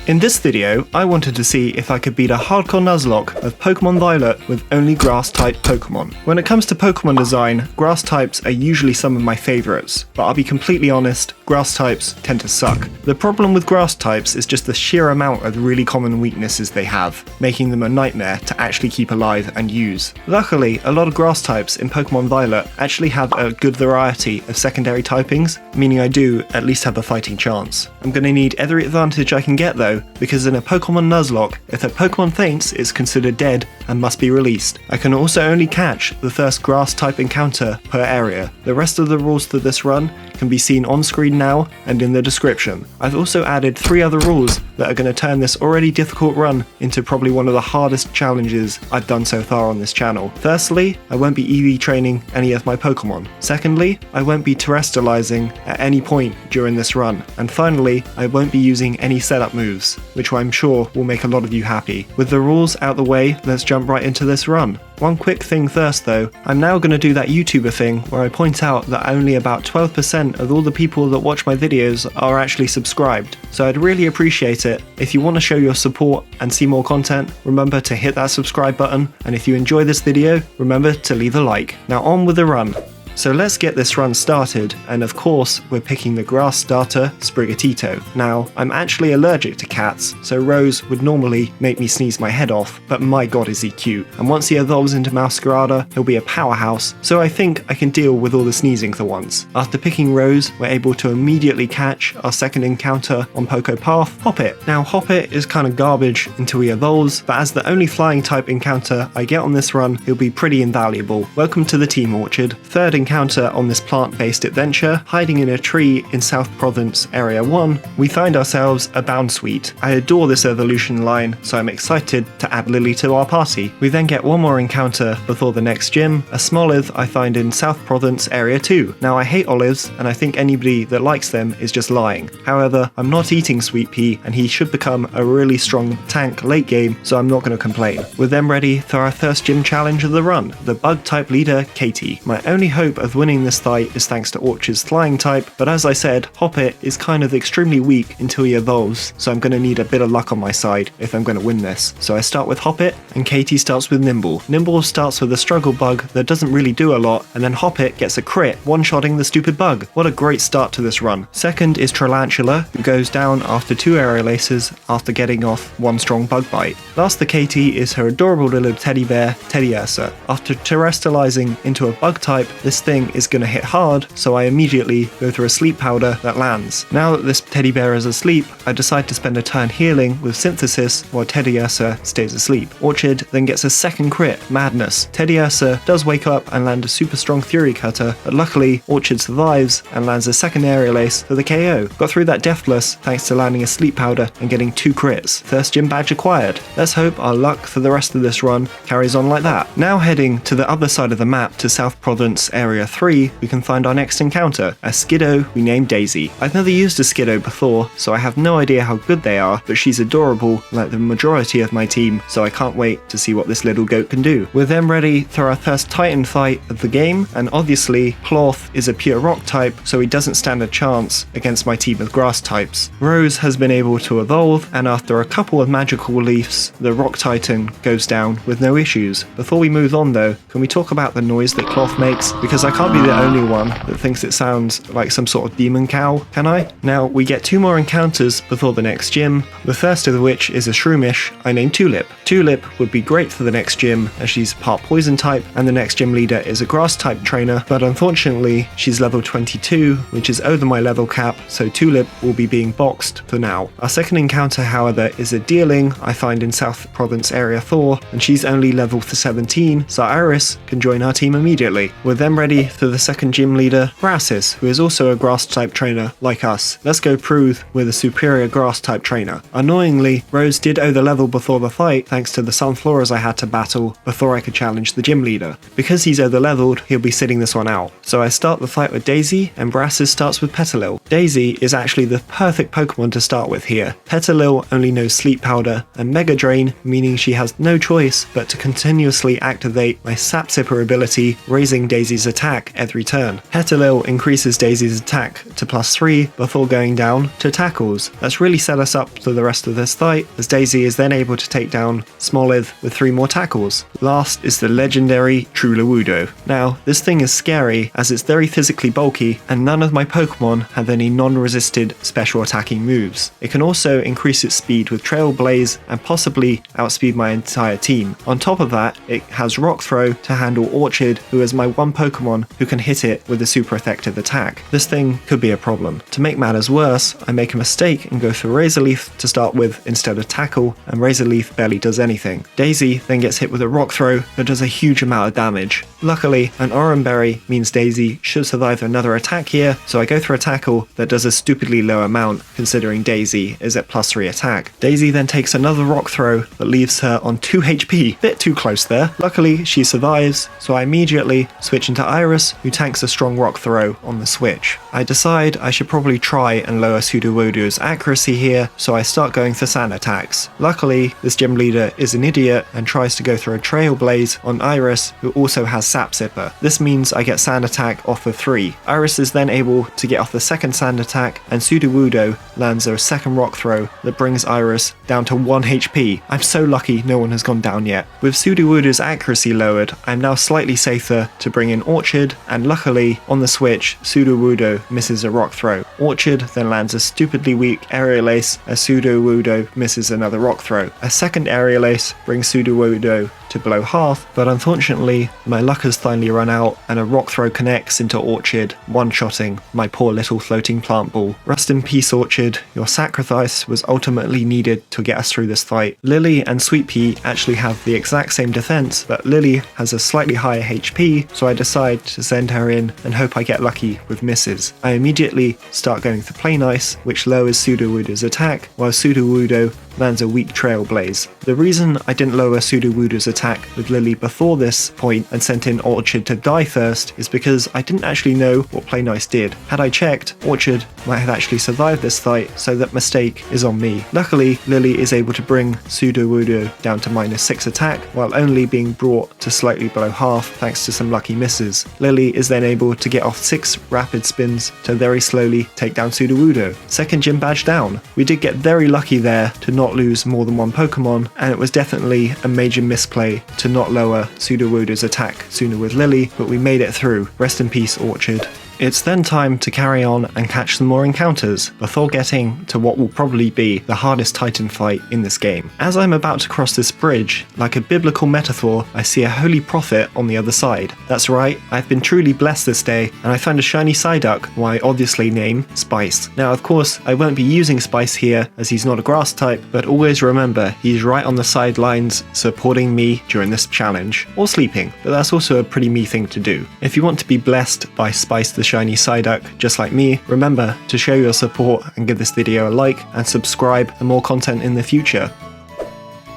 In this video, I wanted to see if I could beat a hardcore Nuzlocke of Pokemon Violet with only grass-type Pokemon. When it comes to Pokemon design, grass types are usually some of my favourites, but I'll be completely honest, grass types tend to suck. The problem with grass types is just the sheer amount of really common weaknesses they have, making them a nightmare to actually keep alive and use. Luckily, a lot of grass types in Pokemon Violet actually have a good variety of secondary typings, meaning I do at least have a fighting chance. I'm going to need every advantage I can get though, because in a Pokemon Nuzlocke, if a Pokemon faints, it's considered dead and must be released. I can also only catch the first grass type encounter per area. The rest of the rules to this run can be seen on screen now and in the description. I've also added 3 other rules that are going to turn this already difficult run into probably one of the hardest challenges I've done so far on this channel. Firstly, I won't be EV training any of my Pokemon. Secondly, I won't be Terastallizing at any point during this run. And finally, I won't be using any setup moves, which I'm sure will make a lot of you happy. With the rules out the way, let's jump right into this run. One quick thing first though, I'm now going to do that YouTuber thing where I point out that only about 12% of all the people that watch my videos are actually subscribed, so I'd really appreciate it. If you want to show your support and see more content, remember to hit that subscribe button, and if you enjoy this video, remember to leave a like. Now on with the run. So let's get this run started, and of course we're picking the grass starter, Sprigatito. Now, I'm actually allergic to cats, so Rose would normally make me sneeze my head off, but my god is he cute. And once he evolves into Masquerada, he'll be a powerhouse, so I think I can deal with all the sneezing for once. After picking Rose, we're able to immediately catch our second encounter on Poké Path, Hoppip. Now Hoppip is kind of garbage until he evolves, but as the only flying type encounter I get on this run, he'll be pretty invaluable. Welcome to the Team Orchard. Third encounter on this plant-based adventure, hiding in a tree in South Province Area 1, we find ourselves a Bounsweet. I adore this evolution line, so I'm excited to add Lily to our party. We then get one more encounter before the next gym, a Smoliv I find in South Province Area 2. Now I hate olives, and I think anybody that likes them is just lying. However, I'm not eating Sweet Pea, and he should become a really strong tank late game, so I'm not going to complain. We're then ready for our first gym challenge of the run, the bug-type leader, Katie. My only hope of winning this fight is thanks to Orchard's flying type, but as I said, Hoppip is kind of extremely weak until he evolves, so I'm going to need a bit of luck on my side if I'm going to win this. So I start with Hoppip, and Katie starts with Nimble. Nimble starts with a struggle bug that doesn't really do a lot, and then Hoppip gets a crit, one-shotting the stupid bug. What a great start to this run. Second is Tarantula, who goes down after 2 aerial aces after getting off 1 strong bug bite. Last for Katie is her adorable little teddy bear, Teddiursa. After terastallizing into a bug type, this thing is going to hit hard, so I immediately go through a sleep powder that lands. Now that this teddy bear is asleep, I decide to spend a turn healing with Synthesis while Teddiursa stays asleep. Orchard then gets a second crit, Madness. Teddiursa does wake up and land a super strong Fury Cutter, but luckily Orchard survives and lands a second aerial ace for the KO. Got through that deathless thanks to landing a sleep powder and getting 2 crits. First gym badge acquired. Let's hope our luck for the rest of this run carries on like that. Now heading to the other side of the map to South Province Area 3, we can find our next encounter, a Skiddo we named Daisy. I've never used a Skiddo before, so I have no idea how good they are, but she's adorable like the majority of my team, so I can't wait to see what this little goat can do. We're then ready for our first Titan fight of the game, and obviously Cloth is a pure rock type, so he doesn't stand a chance against my team of grass types. Rose has been able to evolve, and after a couple of magical leafs, the rock titan goes down with no issues. Before we move on though, can we talk about the noise that Cloth makes? Because I can't be the only one that thinks it sounds like some sort of demon cow, can I? Now, we get 2 more encounters before the next gym, the first of which is a Shroomish I named Tulip. Tulip would be great for the next gym as she's part poison type, and the next gym leader is a grass type trainer, but unfortunately she's level 22, which is over my level cap, so Tulip will be being boxed for now. Our second encounter, however, is a Deerling I find in South Province Area 4, and she's only level 17, so Iris can join our team immediately. We're then ready for the second gym leader, Grassis, who is also a grass type trainer like us. Let's go prove we're the superior grass type trainer. Annoyingly, Rose did owe the level before the fight thanks to the Sunfloras I had to battle before I could challenge the gym leader. Because he's over-leveled, he'll be sitting this one out. So I start the fight with Daisy, and Grassis starts with Petalil. Daisy is actually the perfect Pokemon to start with here. Petalil only knows Sleep Powder and Mega Drain, meaning she has no choice but to continuously activate my Sap Sipper ability, raising Daisy's attack every turn. Petilil increases Daisy's attack to +3 before going down to tackles. That's really set us up for the rest of this fight, as Daisy is then able to take down Smoliv with 3 more tackles. Last is the legendary Trulawudo. Now, this thing is scary as it's very physically bulky and none of my Pokemon have any non-resisted special attacking moves. It can also increase its speed with Trail Blaze and possibly outspeed my entire team. On top of that, it has Rock Throw to handle Orchid, who is my one Pokemon who can hit it with a super effective attack. This thing could be a problem. To make matters worse, I make a mistake and go for Razor Leaf to start with instead of Tackle, and Razor Leaf barely does anything. Daisy then gets hit with a Rock Throw that does a huge amount of damage. Luckily, an Oran Berry means Daisy should survive another attack here, so I go for a Tackle that does a stupidly low amount considering Daisy is at +3 attack. Daisy then takes another Rock Throw that leaves her on 2 HP. Bit too close there. Luckily, she survives, so I immediately switch into Iris, who tanks a strong Rock Throw on the switch. I decide I should probably try and lower Sudowoodo's accuracy here, so I start going for sand attacks. Luckily, this gym leader is an idiot and tries to go through a Trail Blaze on Iris, who also has Sap Sipper. This means I get sand attack off of 3. Iris is then able to get off the second sand attack, and Sudowoodo lands a second Rock Throw that brings Iris down to 1 HP. I'm so lucky no one has gone down yet. With Sudowoodo's accuracy lowered, I'm now slightly safer to bring in Orchid, and luckily, on the switch, Sudowoodo misses a Rock Throw. Orchid then lands a stupidly weak Aerial Ace as Sudowoodo misses another Rock Throw. A second Aerial Ace brings Sudowoodo to below half, but unfortunately my luck has finally run out and a Rock Throw connects into Orchid, one-shotting my poor little floating plant ball. Rest in peace, Orchid. Your sacrifice was ultimately needed to get us through this fight. Lily and Sweet Pea actually have the exact same defense, but Lily has a slightly higher HP, so I decide to send her in and hope I get lucky with misses. I immediately start going for Play Nice, which lowers Sudowoodo's attack, while Sudowoodo lands a weak Trail Blaze. The reason I didn't lower Sudowoodo's attack with Lily before this point and sent in Orchid to die first is because I didn't actually know what Play Nice did. Had I checked, Orchid might have actually survived this fight, so that mistake is on me. Luckily, Lily is able to bring Sudowoodo down to -6 attack, while only being brought to slightly below half thanks to some lucky misses. Lily is then able to get off 6 rapid spins to very slowly take down Sudowoodo. Second gym badge down. We did get very lucky there to not lose more than one Pokemon, and it was definitely a major misplay to not lower Sudowoodo's attack sooner with Lily, but we made it through. Rest in peace, Orchid. It's then time to carry on and catch some more encounters before getting to what will probably be the hardest Titan fight in this game. As I'm about to cross this bridge, like a biblical metaphor, I see a holy prophet on the other side. That's right, I've been truly blessed this day, and I found a shiny Psyduck, who I obviously name Spice. Now of course, I won't be using Spice here as he's not a grass type, but always remember he's right on the sidelines supporting me during this challenge, or sleeping, but that's also a pretty me thing to do. If you want to be blessed by Spice the shiny Psyduck just like me, remember to show your support and give this video a like and subscribe for more content in the future.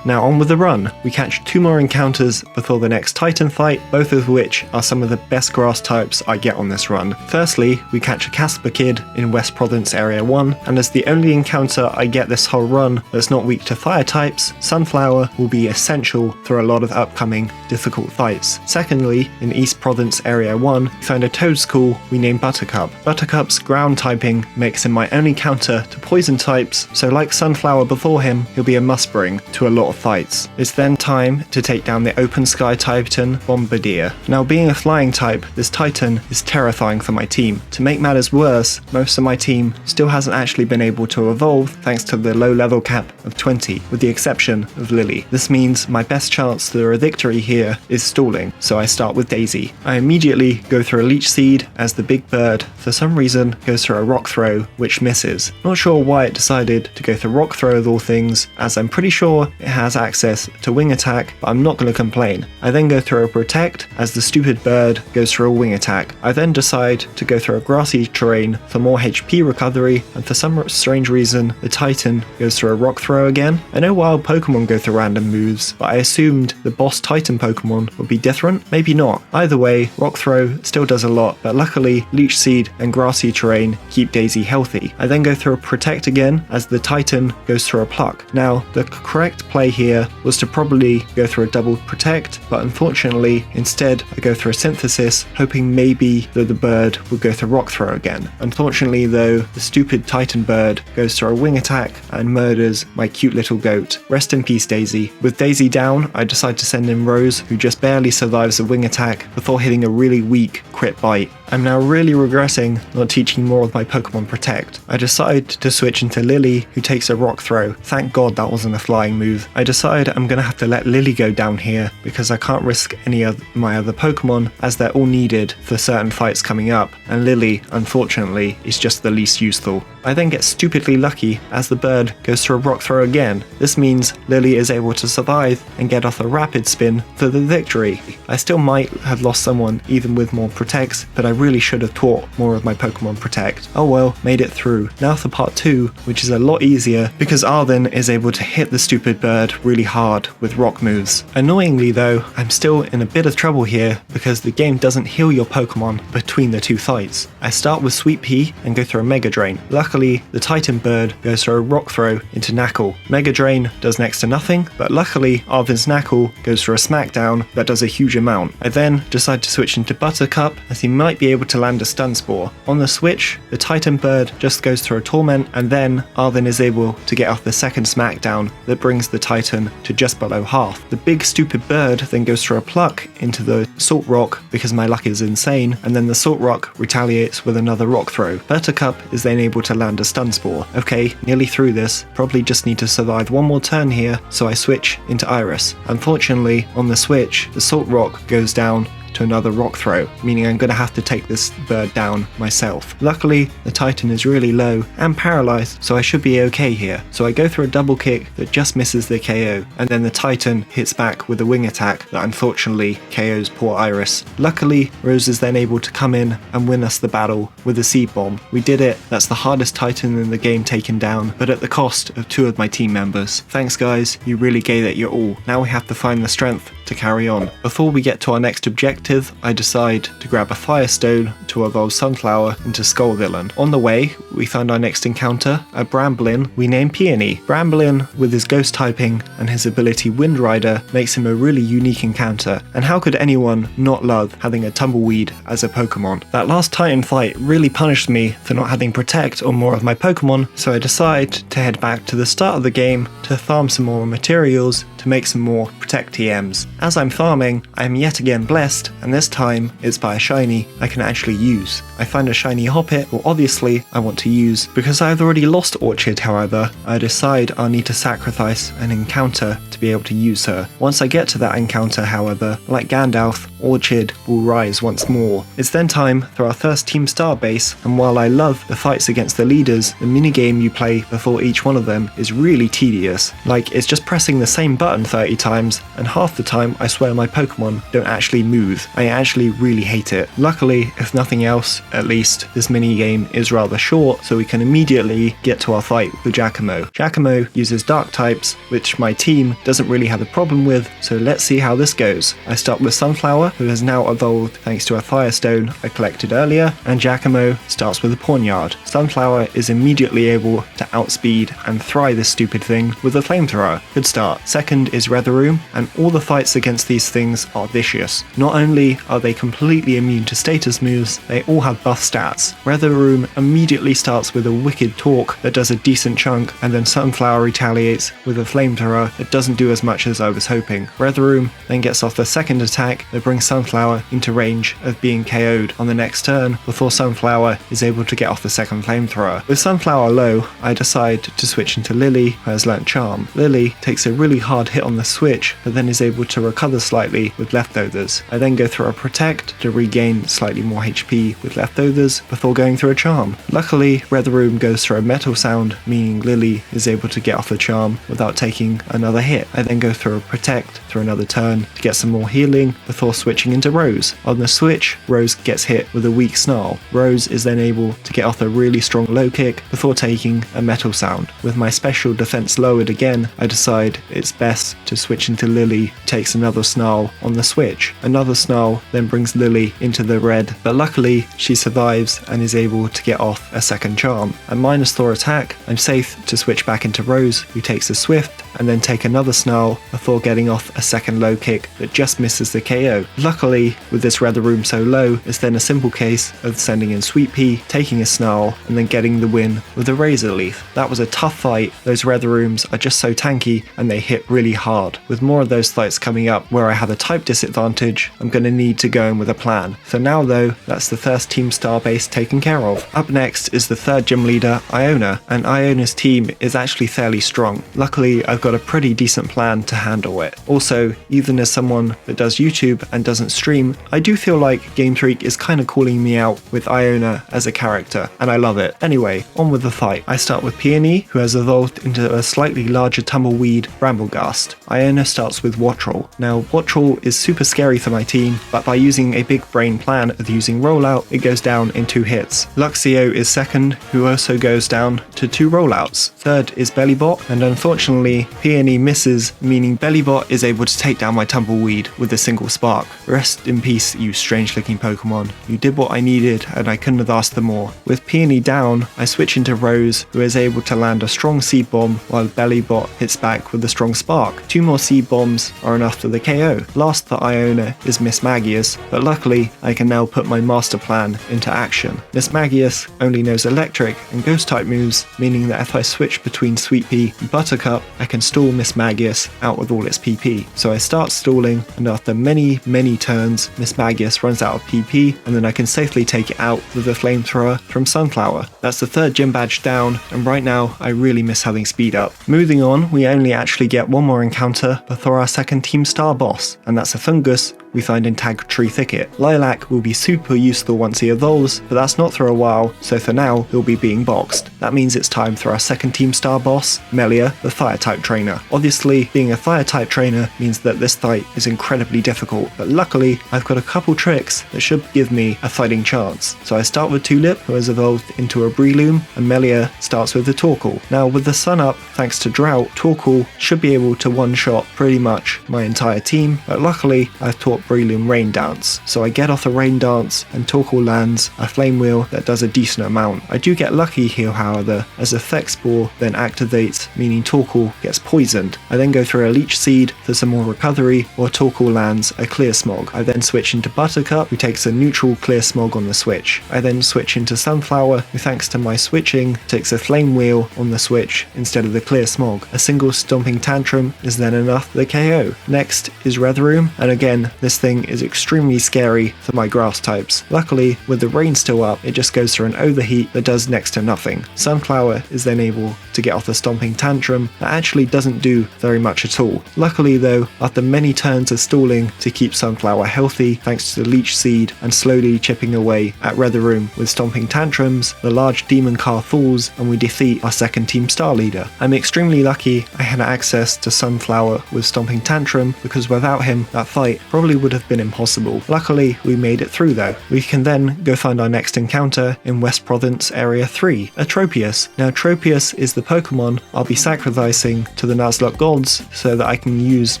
Now on with the run. We catch 2 more encounters before the next Titan fight, both of which are some of the best grass types I get on this run. Firstly, we catch a Casper Kid in West Province Area 1, and as the only encounter I get this whole run that's not weak to fire types, Sunflower will be essential for a lot of upcoming difficult fights. Secondly, in East Province Area 1, we find a Toedscool we named Buttercup. Buttercup's ground typing makes him my only counter to poison types, so like Sunflower before him, he'll be a must bring to a lot of fights. It's then time to take down the open sky Titan Bombardier. Now being a flying type, this Titan is terrifying for my team. To make matters worse, most of my team still hasn't actually been able to evolve thanks to the low level cap of 20, with the exception of Lily. This means my best chance for a victory here is stalling, so I start with Daisy. I immediately go through a Leech Seed as the big bird, for some reason, goes through a Rock Throw, which misses. Not sure why it decided to go through Rock Throw of all things, as I'm pretty sure it has access to Wing Attack, but I'm not going to complain. I then go through a Protect as the stupid bird goes through a Wing Attack. I then decide to go through a grassy terrain for more HP recovery, and for some strange reason the Titan goes through a Rock Throw again. I know wild Pokemon go through random moves, but I assumed the boss Titan Pokemon would be different. Maybe not. Either way, Rock Throw still does a lot, but luckily Leech Seed and grassy terrain keep Daisy healthy. I then go through a Protect again as the Titan goes through a Pluck. Now the correct play play here was to probably go through a double protect, but unfortunately, instead I go through a synthesis, hoping maybe that the bird would go through rock throw again. Unfortunately though, the stupid Titan bird goes through a wing attack and murders my cute little goat. Rest in peace, Daisy. With Daisy down, I decide to send in Rose, who just barely survives a wing attack before hitting a really weak crit bite. I'm now really regretting not teaching more of my Pokemon Protect. I decide to switch into Lily, who takes a rock throw. Thank God that wasn't a flying move. I decide I'm gonna have to let Lily go down here because I can't risk any of my other Pokemon as they're all needed for certain fights coming up, and Lily, unfortunately, is just the least useful. I then get stupidly lucky as the bird goes through a rock throw again. This means Lily is able to survive and get off a rapid spin for the victory. I still might have lost someone even with more Protects, but I really should have taught more of my Pokemon Protect. Oh well, made it through. Now for part 2, which is a lot easier because Arvin is able to hit the stupid bird really hard with rock moves. Annoyingly though, I'm still in a bit of trouble here because the game doesn't heal your Pokemon between the two fights. I start with Sweet Pea and go through a Mega Drain. Luckily, the Titan bird goes through a rock throw into Knackle. Mega Drain does next to nothing, but luckily Arvin's Knackle goes for a smackdown that does a huge amount. I then decide to switch into Buttercup as he might be able to land a Stun Spore. On the switch, the Titan bird just goes through a Torment, and then Arvin is able to get off the second smackdown that brings the Titan to just below half. The big stupid bird then goes through a Pluck into the Salt Rock because my luck is insane, and then the Salt Rock retaliates with another rock throw. Buttercup is then able to land a Stun Spore. Okay, nearly through this, probably just need to survive one more turn here, so I switch into Iris. Unfortunately, on the switch, the Salt Rock goes down to another rock throw, meaning I'm going to have to take this bird down myself. Luckily, the Titan is really low and paralyzed, so I should be okay here. So I go through a double kick that just misses the KO, and then the Titan hits back with a wing attack that unfortunately KOs poor Iris. Luckily, Rose is then able to come in and win us the battle with a Seed Bomb. We did it. That's the hardest Titan in the game taken down, but at the cost of 2 of my team members. Thanks guys, you really gave it your all. Now we have to find the strength to carry on. Before we get to our next objective, I decide to grab a Firestone to evolve Sunflower into Skull Villain. On the way, we found our next encounter, a Bramblin we named Peony. Bramblin, with his ghost typing and his ability Wind Rider, makes him a really unique encounter, and how could anyone not love having a Tumbleweed as a Pokemon? That last Titan fight really punished me for not having Protect on more of my Pokemon, so I decide to head back to the start of the game to farm some more materials to make some more Protect TMs. As I'm farming, I am yet again blessed, and this time it's by a shiny I can actually use. I find a shiny Hoppip, who obviously I want to use. Because I've already lost Orchid, however, I decide I'll need to sacrifice an encounter to be able to use her. Once I get to that encounter, however, like Gandalf, Orchid will rise once more. It's then time for our first Team Star base, and while I love the fights against the leaders, the minigame you play before each one of them is really tedious. Like, it's just pressing the same button 30 times, and half the time I swear my Pokemon don't actually move. I actually really hate it. Luckily, if nothing else, at least, this minigame is rather short, so we can immediately get to our fight with Giacomo. Giacomo uses Dark types, which my team doesn't really have a problem with, so let's see how this goes. I start with Sunflower, who has now evolved thanks to a Firestone I collected earlier, and Giacomo starts with a Pawniard. Sunflower is immediately able to outspeed and thry this stupid thing with a Flamethrower. Good start. Second is Weatheroom, and all the fights against these things are vicious. Not only are they completely immune to status moves, they all have buff stats. Weatheroom immediately starts with a wicked Talk that does a decent chunk, and then Sunflower retaliates with a Flamethrower that doesn't do as much as I was hoping. Weatheroom then gets off the second attack that brings Sunflower into range of being KO'd on the next turn before Sunflower is able to get off the second Flamethrower. With Sunflower low, I decide to switch into Lily, who has learnt Charm. Lily takes a really hard hit on the switch, but then is able to recover slightly with Leftovers. I then go through a Protect to regain slightly more HP with Leftovers before going through a Charm. Luckily, Weatheroom goes through a Metal Sound, meaning Lily is able to get off the Charm without taking another hit. I then go through a Protect through another turn to get some more healing before switching into Rose. On the switch, Rose gets hit with a weak Snarl. Rose is then able to get off a really strong low kick before taking a Metal Sound. With my special defense lowered again, I decide it's best to switch into Lily, who takes another Snarl on the switch. Another Snarl then brings Lily into the red, but luckily she survives and is able to get off a second Charm. At minus Thor attack, I'm safe to switch back into Rose, who takes a Swift and then take another snarl before getting off a second low kick that just misses the KO. Luckily, with this Room so low, it's then a simple case of sending in Sweet Pea, taking a snarl, and then getting the win with a Razor Leaf. That was a tough fight. Those Rooms are just so tanky and they hit really hard. With more of those fights coming up where I have a type disadvantage, I'm going to need to go in with a plan. For now though, that's the first Team Star base taken care of. Up next is the third gym leader, Iona, and Iona's team is actually fairly strong. Luckily, I've got a pretty decent plan to handle it. Also, even as someone that does YouTube and doesn't stream, I do feel like Game Freak is kind of calling me out with Iona as a character, and I love it. Anyway, on with the fight. I start with Peony, who has evolved into a slightly larger tumbleweed, Brambleghast. Iona starts with Wattrel. Now, Wattrel is super scary for my team, but by using a big brain plan of using Rollout, it goes down in 2 hits. Luxio is second, who also goes down to 2 rollouts. Third is Bellybot, and unfortunately, Peony misses, meaning Bellybot is able to take down my tumbleweed with a single spark. Rest in peace, you strange looking Pokemon. You did what I needed, and I couldn't have asked for more. With Peony down, I switch into Rose, who is able to land a strong Seed Bomb, while Bellybot hits back with a strong Spark. 2 more Seed Bombs are enough for the KO. Last for Iona is Miss Magius, but luckily, I can now put my master plan into action. Miss Magius only knows Electric and Ghost type moves, meaning that if I switch between Sweet Pea and Buttercup, I can stall Miss Magius out with all its PP. So I start stalling, and after many turns, Miss Magius runs out of PP, and then I can safely take it out with a flamethrower from Sunflower. That's the third gym badge down, and right now I really miss having speed up. Moving on, we only actually get one more encounter before our second Team Star boss, and that's a fungus we find in Tag Tree Thicket. Lilac will be super useful once he evolves, but that's not for a while, so for now he'll be being boxed. That means it's time for our second Team Star boss, Melia, the Fire type trainer. Obviously, being a Fire type trainer means that this fight is incredibly difficult, but luckily I've got a couple tricks that should give me a fighting chance. So I start with Tulip, who has evolved into a Breloom, and Melia starts with the Torkoal. Now with the sun up, thanks to Drought, Torkoal should be able to one-shot pretty much my entire team, but luckily I've taught Breloom Rain Dance. So I get off a Rain Dance and Torkoal lands a Flame Wheel that does a decent amount. I do get lucky here however, as Effect Spore then activates, meaning Torkoal gets poisoned. I then go through a Leech Seed for some more recovery, or Torkoal lands a Clear Smog. I then switch into Buttercup, who takes a neutral Clear Smog on the switch. I then switch into Sunflower, who thanks to my switching takes a Flame Wheel on the switch instead of the Clear Smog. A single Stomping Tantrum is then enough for the KO. Next is Redroom, and again this thing is extremely scary for my grass types. Luckily, with the rain still up, it just goes through an overheat that does next to nothing. Sunflower is then able to get off the Stomping Tantrum that actually doesn't do very much at all. Luckily though, after many turns of stalling to keep Sunflower healthy thanks to the Leech Seed and slowly chipping away at Redroom with Stomping Tantrums, the large demon car falls and we defeat our second Team Star leader. I'm extremely lucky I had access to Sunflower with Stomping Tantrum, because without him that fight probably would have been impossible. Luckily we made it through though. We can then go find our next encounter in West Province Area 3, a Tropius. Now Tropius is the Pokemon I'll be sacrificing to the Nuzlocke gods so that I can use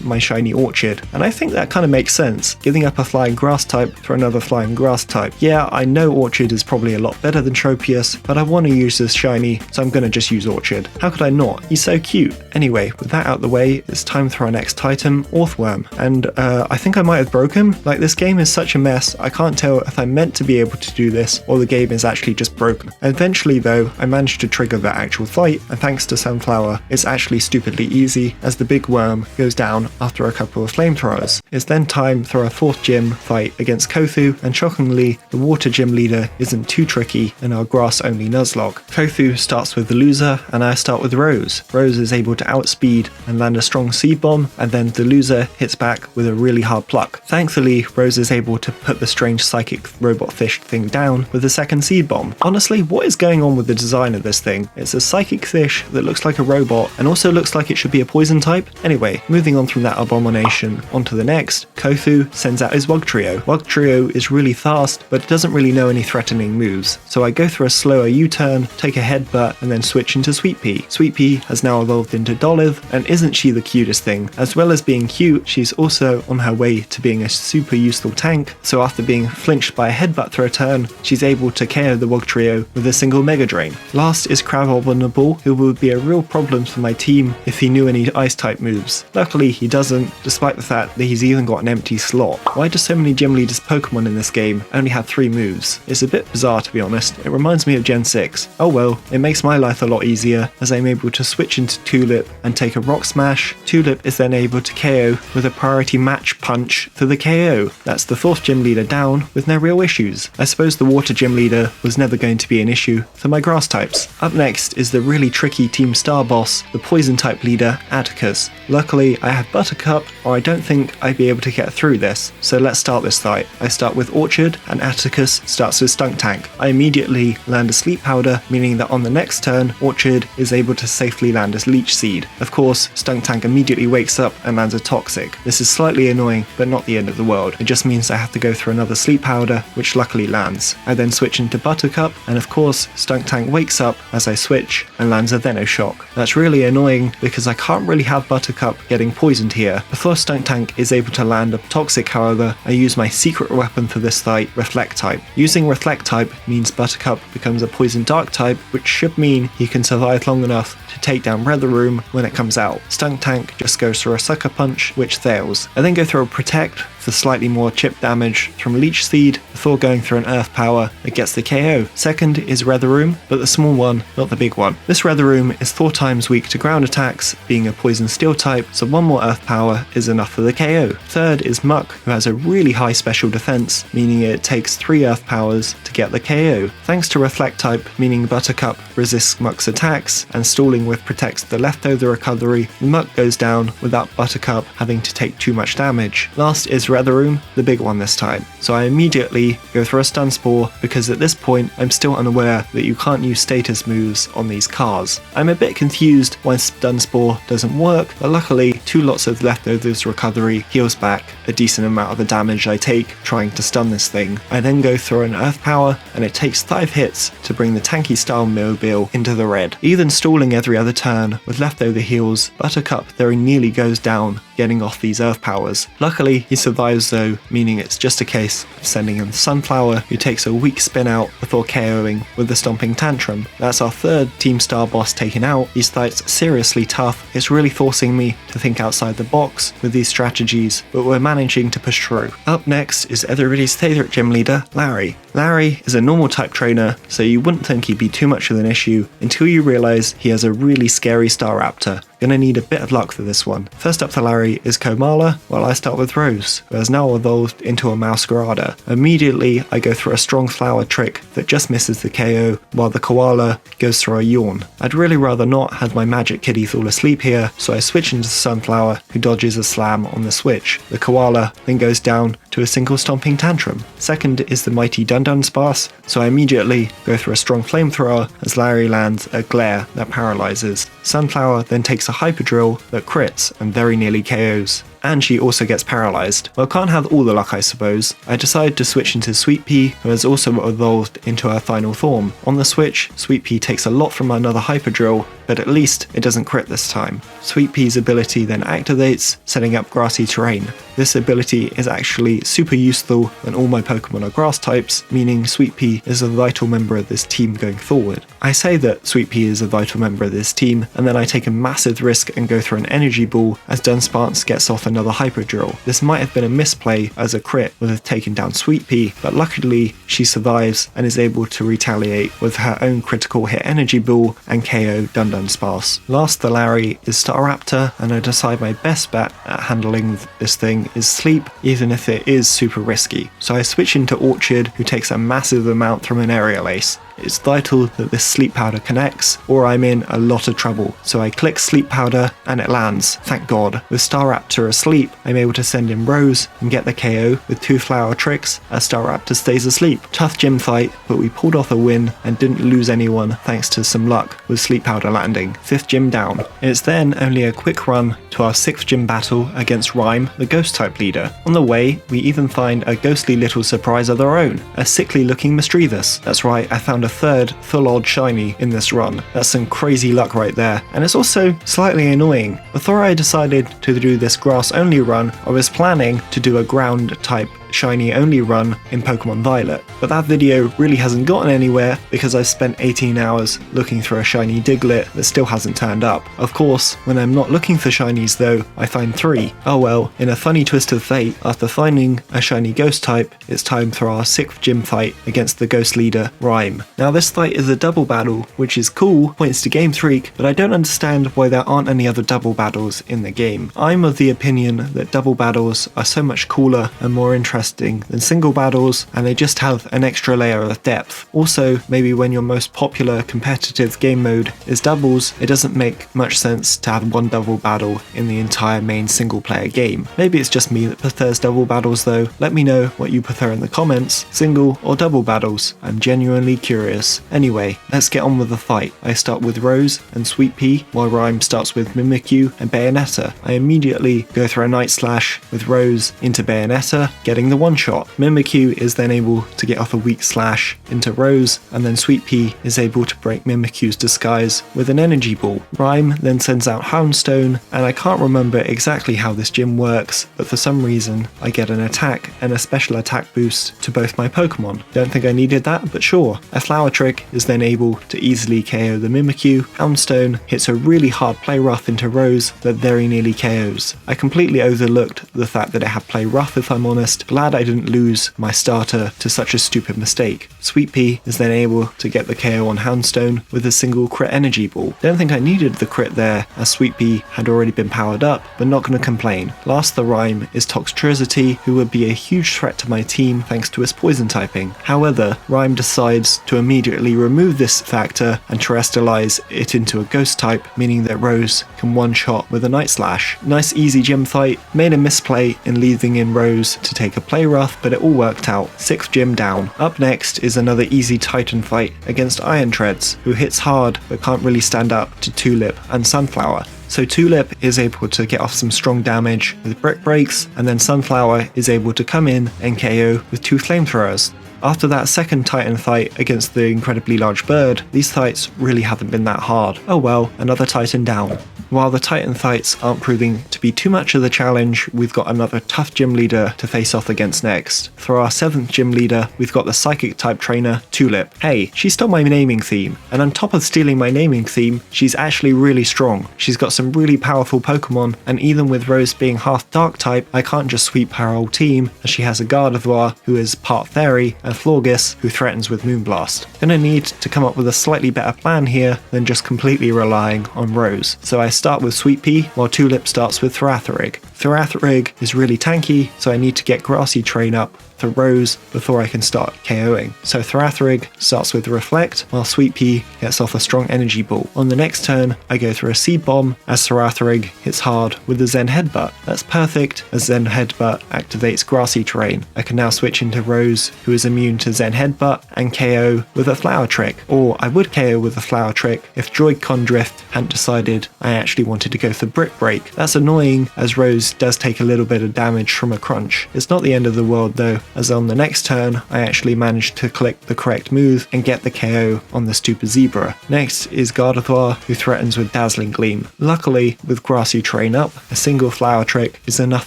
my shiny Orchid, and I think that kind of makes sense, giving up a flying grass type for another flying grass type. Yeah, I know Orchid is probably a lot better than Tropius, but I want to use this shiny, so I'm gonna just use Orchid. How could I not? He's so cute. Anyway, with that out the way, it's time for our next item, Orthworm, and I think I might have broke him. Like, this game is such a mess, I can't tell if I'm meant to be able to do this or the game is actually just broken. Eventually though, I managed to trigger that actual fight, and thanks to Sunflower, it's actually stupidly easy as the big worm goes down after a couple of flamethrowers. It's then time for our fourth gym fight against Kothu, and shockingly, the water gym leader isn't too tricky in our grass-only Nuzlocke. Kothu starts with the loser, and I start with Rose. Rose is able to outspeed and land a strong Seed Bomb, and then the loser hits back with a really hard pluck. Thankfully, Rose is able to put the strange psychic robot fish thing down with the second Seed Bomb. Honestly, what is going on with the design of this thing? It's a psychic fish that looks like a robot and also looks like it should be a poison type. Anyway, moving on from that abomination onto the next, Kothu sends out his Wugtrio. Wugtrio is really fast, but it doesn't really know any threatening moves. So I go through a slower U-turn, take a headbutt, and then switch into Sweet Pea. Sweet Pea has now evolved into Dolive, and isn't she the cutest thing? As well as being cute, she's also on her way to being a super useful tank, so after being flinched by a headbutt through a turn, she's able to KO the Wog Trio with a single Mega Drain. Last is Crabbominable, who would be a real problem for my team if he knew any Ice-type moves. Luckily he doesn't, despite the fact that he's even got an empty slot. Why do so many Gym Leaders Pokemon in this game only have 3 moves? It's a bit bizarre, to be honest. It reminds me of Gen 6. Oh well, it makes my life a lot easier as I'm able to switch into Tulip and take a Rock Smash. Tulip is then able to KO with a priority match punch for the KO. That's the 4th Gym Leader down with no real issues. I suppose the Water Gym Leader was never going to be an issue for my Grass types. Up next is the really tricky Team Star boss, the Poison type leader, Atticus. Luckily I have Buttercup, or I don't think I'd be able to get through this, so let's start this fight. I start with Orchard and Atticus starts with Stunk Tank. I immediately land a Sleep Powder, meaning that on the next turn Orchard is able to safely land a Leech Seed. Of course, Stunk Tank immediately wakes up and lands a Toxic. This is slightly annoying, but not the end of the world. It just means I have to go through another Sleep Powder, which luckily lands. I then switch into Buttercup, and of course Stunk Tank wakes up as I switch and lands a Venoshock. That's really annoying because I can't really have Buttercup getting poisoned here. Before Stunk Tank is able to land a Toxic, however, I use my secret weapon for this fight, Reflect type. Using Reflect type means Buttercup becomes a Poison Dark type, which should mean he can survive long enough to take down Weatheroom when it comes out. Stunk Tank just goes through a Sucker Punch, which fails. I then go through a Protect for slightly more chip damage from Leech Seed before going through an Earth Power that gets the KO. Second is Weatheroom, but the small one, not the big one. This Weatheroom is 4 times weak to ground attacks, being a Poison Steel type, so 1 more Earth Power is enough for the KO. Third is Muck, who has a really high special defense, meaning it takes 3 Earth Powers to get the KO. Thanks to Reflect type, meaning Buttercup resists Muck's attacks, and Stalling with protects the leftover recovery, Muck goes down without Buttercup having to take too much damage. Last is Weatheroom, the big one this time. So I immediately go for a Stun Spore because at this point I'm still unaware that you can't use status moves on these cars. I'm a bit confused why Stun Spore doesn't work, but luckily 2 lots of leftovers recovery heals back a decent amount of the damage I take trying to stun this thing. I then go through an Earth Power and it takes 5 hits to bring the tanky style Mobile into the red. Even stalling every other turn with leftover heals, Buttercup very nearly goes down getting off these Earth Powers. Luckily he survives though, meaning it's just a case of sending in Sunflower, who takes a weak spin out before KOing with the Stomping Tantrum. That's our 3rd Team Star boss taken out. These fights are seriously tough. It's really forcing me to think outside the box with these strategies, but we're managing to push through. Up next is everybody's favourite gym leader, Larry. Larry is a normal type trainer, so you wouldn't think he'd be too much of an issue until you realise he has a really scary Staraptor. Gonna need a bit of luck for this one. First up for Larry is Komala, while I start with Rose, who has now evolved into a Masquerada. Immediately I go through a strong flower trick that just misses the KO, while the Koala goes through a Yawn. I'd really rather not have my Magic Kitty fall asleep here, so I switch into Sunflower, who dodges a slam on the switch. The Koala then goes down to a single Stomping Tantrum. Second is the mighty Dunsparce, so I immediately go through a strong Flamethrower as Larry lands a Glare that paralyzes. Sunflower then takes a Hyper Drill that crits and very nearly KOs. And she also gets paralysed. Well, can't have all the luck I suppose. I decide to switch into Sweet Pea, who has also evolved into her final form. On the switch, Sweet Pea takes a lot from another Hyper Drill, but at least it doesn't crit this time. Sweet Pea's ability then activates, setting up grassy terrain. This ability is actually super useful when all my Pokemon are grass types, meaning Sweet Pea is a vital member of this team going forward. I say that Sweet Pea is a vital member of this team, and then I take a massive risk and go through an Energy Ball as Dunsparce gets off another Hyper Drill. This might have been a misplay as a crit would have taken down Sweet Pea, but luckily she survives and is able to retaliate with her own critical hit Energy Ball and KO Dunsparce. Last for Larry is Staraptor, and I decide my best bet at handling this thing is Sleep, even if it is super risky. So I switch into Orchard, who takes a massive amount from an Aerial Ace. It's vital that this Sleep Powder connects, or I'm in a lot of trouble. So I click Sleep Powder and it lands, thank god. With Staraptor asleep, I'm able to send in Rose and get the KO with 2 flower tricks as Staraptor stays asleep. Tough gym fight, but we pulled off a win and didn't lose anyone thanks to some luck with Sleep Powder landing. 5th gym down. It's then only a quick run to our 6th gym battle against Rhyme, the ghost type leader. On the way, we even find a ghostly little surprise of our own, a sickly looking Misdreavus. That's right, I found a third full odd shiny in this run. That's some crazy luck right there, and it's also slightly annoying. Before I decided to do this grass only run, I was planning to do a ground type shiny only run in Pokemon Violet, but that video really hasn't gotten anywhere because I've spent 18 hours looking for a shiny Diglett that still hasn't turned up. Of course, when I'm not looking for shinies though, I find 3. Oh well, in a funny twist of fate, after finding a shiny ghost type, it's time for our 6th gym fight against the ghost leader, Rhyme. Now this fight is a double battle, which is cool, points to Game Freak, but I don't understand why there aren't any other double battles in the game. I'm of the opinion that double battles are so much cooler and more interesting than single battles, and they just have an extra layer of depth. Also, maybe when your most popular competitive game mode is doubles, it doesn't make much sense to have one double battle in the entire main single player game. Maybe it's just me that prefers double battles though. Let me know what you prefer in the comments, single or double battles. I'm genuinely curious. Anyway, let's get on with the fight. I start with Rose and Sweet Pea, while Rhyme starts with Mimikyu and Bayonetta. I immediately go through a Night Slash with Rose into Bayonetta, getting the one-shot. Mimikyu is then able to get off a weak slash into Rose, and then Sweet Pea is able to break Mimikyu's disguise with an energy ball. Rhyme then sends out Houndstone, and I can't remember exactly how this gym works, but for some reason I get an attack and a special attack boost to both my Pokemon. Don't think I needed that, but sure. A Flower Trick is then able to easily KO the Mimikyu. Houndstone hits a really hard Play Rough into Rose that very nearly KOs. I completely overlooked the fact that it had Play Rough, if I'm honest. Glad I didn't lose my starter to such a stupid mistake. Sweet Pea is then able to get the KO on Houndstone with a single crit energy ball. Don't think I needed the crit there, as Sweet Pea had already been powered up, but not gonna complain. Last the Rhyme is Toxtricity, who would be a huge threat to my team thanks to his poison typing. However, Rhyme decides to immediately remove this factor and Terastallize it into a ghost type, meaning that Rose can one-shot with a Night Slash. Nice easy gym fight, made a misplay in leaving in Rose to take a Play Rough, but it all worked out. 6th gym down. Up next is another easy Titan fight against Iron Treads, who hits hard but can't really stand up to Tulip and Sunflower. So Tulip is able to get off some strong damage with Brick Breaks, and then Sunflower is able to come in and KO with 2 flamethrowers. After that second Titan fight against the incredibly large bird, these fights really haven't been that hard. Oh well, another Titan down. While the Titan fights aren't proving to be too much of the challenge, we've got another tough gym leader to face off against next. For our 7th gym leader, we've got the Psychic type trainer, Tulip. Hey, she stole my naming theme, and on top of stealing my naming theme, she's actually really strong. She's got some really powerful Pokemon, and even with Rose being half Dark type, I can't just sweep her whole team, as she has a Gardevoir who is part Fairy, and Florges who threatens with Moonblast. Gonna need to come up with a slightly better plan here than just completely relying on Rose. So I start with Sweet Pea, while Tulip starts with Theratherig. Theratherig is really tanky, so I need to get Grassy Train up for Rose before I can start KOing. So Theratherig starts with Reflect, while Sweet Pea gets off a strong energy ball. On the next turn, I go through a Seed Bomb as Theratherig hits hard with the Zen Headbutt. That's perfect, as Zen Headbutt activates Grassy Terrain. I can now switch into Rose, who is immune to Zen Headbutt, and KO with a Flower Trick. Or I would KO with a Flower Trick if Joy-Con Drift hadn't decided I actually wanted to go for Brick Break. That's annoying, as Rose does take a little bit of damage from a crunch. It's not the end of the world though, as on the next turn I actually managed to click the correct move and get the KO on the stupid zebra. Next is Gardevoir, who threatens with Dazzling Gleam. Luckily, with Grassy Train up, a single Flower Trick is enough